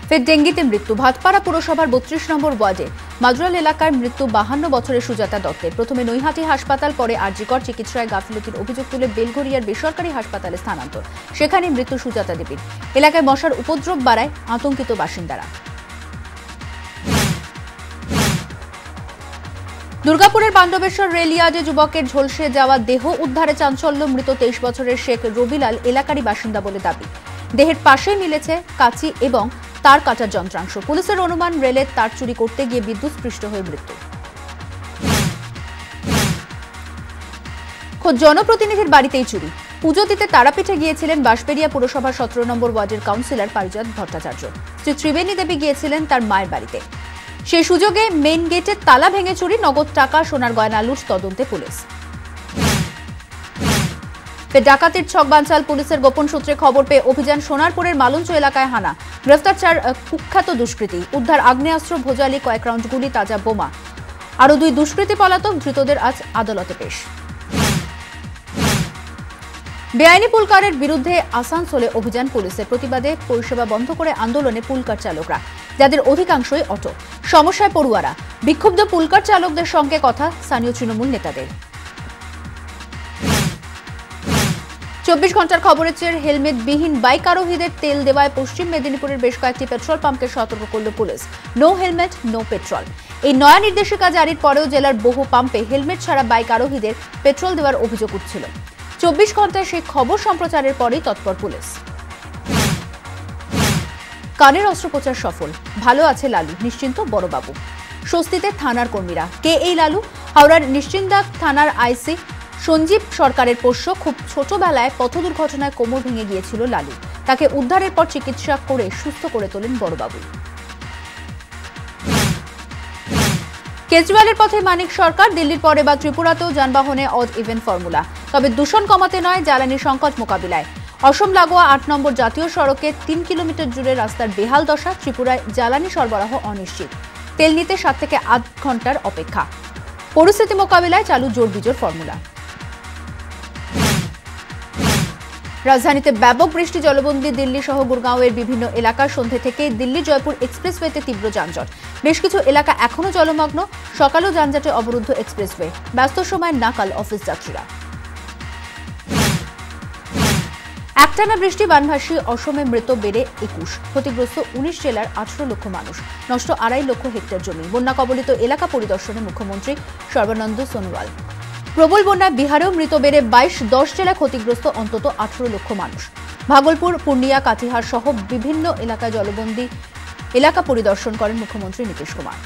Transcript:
ফের ডেঙ্গিতে মৃত্যু। ভাটপাড়া পুরসভার ৩২ নম্বর ওয়ার্ডে মাদুরাল এলাকায় মৃত্যু ৫২ বছরের সুজাতা দত্তের। প্রথমে নৈহাটি হাসপাতাল, পরে আরজিকর চিকিৎসায় গাফিলতির অভিযোগ তুলে বেলঘরিয়ার বেসরকারি হাসপাতালে স্থানান্তর। সেখানে মৃত্যু সুজাতা দেবীর। এলাকায় মশার উপদ্রব বাড়ায় আতঙ্কিত বাসিন্দারা। দুর্গাপুরের পাণ্ডবেশ্বর রেলইয়ার্ডে যুবকের ঝলসে যাওয়া দেহ উদ্ধারে চাঞ্চল্য। মৃত ২৩ বছরের শেখ রবিলাল এলাকারই বাসিন্দা বলে দাবি। দেহের পাশেই মিলেছে কাঁচি এবং তার কাটার যন্ত্রাংশ। পুলিশের অনুমান, রেলের তার চুরি করতে গিয়ে বিদ্যুৎস্পৃষ্ট হয়ে মৃত্যু। খোদ জনপ্রতিনিধির বাড়িতেই চুরি। পুজো দিতে তারাপীঠে গিয়েছিলেন বাঁশবেড়িয়া পুরসভার ১৭ নম্বর ওয়ার্ডের কাউন্সিলর পারিজাত ভট্টাচার্য। শ্রী ত্রিবেণী দেবী গিয়েছিলেন তার মায়ের বাড়িতে। সেই সুযোগে মেইন গেটের তালা ভেঙে চুরি, নগদ টাকা, সোনার গয়না লুট। তদন্তে পুলিশ। ডাকাতির ছক বানচাল। পুলিশের গোপন সূত্রে খবর পেয়ে অভিযান। সোনারপুরের মালঞ্চ এলাকায় হানা। গ্রেফতার ৪ কুখ্যাত দুষ্কৃতী। উদ্ধার আগ্নেয়াস্ত্র, ভোজালি, কয়েক রাউন্ড গুলি, তাজা বোমা। আরও ২ দুষ্কৃতী পলাতক। ধৃতদের আজ আদালতে পেশ। বেআইনি পুলকারের বিরুদ্ধে আসানসোলে অভিযান পুলিশের। প্রতিবাদে পরিষেবা বন্ধ করে আন্দোলনে পুলকার চালকরা, যাদের অধিকাংশই অটো। সমস্যায় পড়ুয়ারা। বিক্ষুব্ধ পুলকার চালকদের সঙ্গে কথা স্থানীয় তৃণমূল নেতাদের। ২৪ ঘন্টার খবরের চেয়ে হেলমেটবিহীন বাইক আরোহীদের তেল দেওয়ায় পশ্চিম মেদিনীপুরের বেশ কয়েকটি পেট্রোল পাম্পকে সতর্ক করল পুলিশ। No helmet, no petrol. এই নয়া নির্দেশিকা জারির পরেও জেলার বহু পাম্পে হেলমেট ছাড়া বাইক আরোহীদের পেট্রোল দেওয়ার অভিযোগ উঠছিল। ২৪ ঘন্টায় সেই খবর সম্প্রচারের পরেই তৎপর পুলিশ। কানের অস্ত্রোপচার সফল। ভালো আছে লালু, নিশ্চিন্ত বড়বাবু। স্বস্তিতে থানার কর্মীরা। কে এই লালু? হাওড়ার নিশ্চিন্দা থানার আইসি সঞ্জীব সরকারের পোষ্য। খুব ছোটবেলায় পথ দুর্ঘটনায় কোমর ভেঙে গিয়েছিল লালু। তাকে উদ্ধারের পর চিকিৎসা করে সুস্থ করে তোলেন বড়বাবু। কেজরিওয়ালের পথে মানিক সরকার। দিল্লির পরে বা ত্রিপুরাতেও যানবাহনে অড ইভেন ফর্মুলা। তবে দূষণ কমাতে নয়, জ্বালানি সংকট মোকাবিলায়। অসম লাগোয়া ৮ নম্বর জাতীয় সড়কে ৩ কিলোমিটার জুড়ে রাস্তার বেহাল দশা। ত্রিপুরায় জ্বালানি সরবরাহ অনিশ্চিত। তেল নিতে ৭ থেকে ৮ ঘন্টার অপেক্ষা। পরিস্থিতি মোকাবিলায় চালু জোর বিজোর ফর্মুলা। রাজধানীতে ব্যাপক বৃষ্টি, জলবন্দী দিল্লি সহ গুরগাঁওয়ের বিভিন্ন এলাকার। সন্ধ্যে থেকে দিল্লি জয়পুর এক্সপ্রেসওয়েতে তীব্র যানজট। বেশ কিছু এলাকা এখনও জলমগ্ন। সকালেও যানজটে অবরুদ্ধ এক্সপ্রেসওয়ে। ব্যস্ত সময় নাকাল অফিস যাত্রীরা। একটানা বৃষ্টি, বানভাসী অসমে মৃত বেড়ে ২১। ক্ষতিগ্রস্ত ১৯ জেলার ১৮ লক্ষ মানুষ। নষ্ট ২.৫ লক্ষ হেক্টর জমি। বন্যা কবলিত এলাকা পরিদর্শনে মুখ্যমন্ত্রী সর্বানন্দ সোনোয়াল। প্রবল বন্যায় বিহারেও মৃত বেড়ে ২২। ১০ জেলায় ক্ষতিগ্রস্ত অন্তত ১৮ লক্ষ মানুষ। ভাগলপুর, পূর্ণিয়া, কাটিহার সহ বিভিন্ন এলাকায় জলবন্দী এলাকা পরিদর্শন করেন মুখ্যমন্ত্রী নীতিশ কুমার।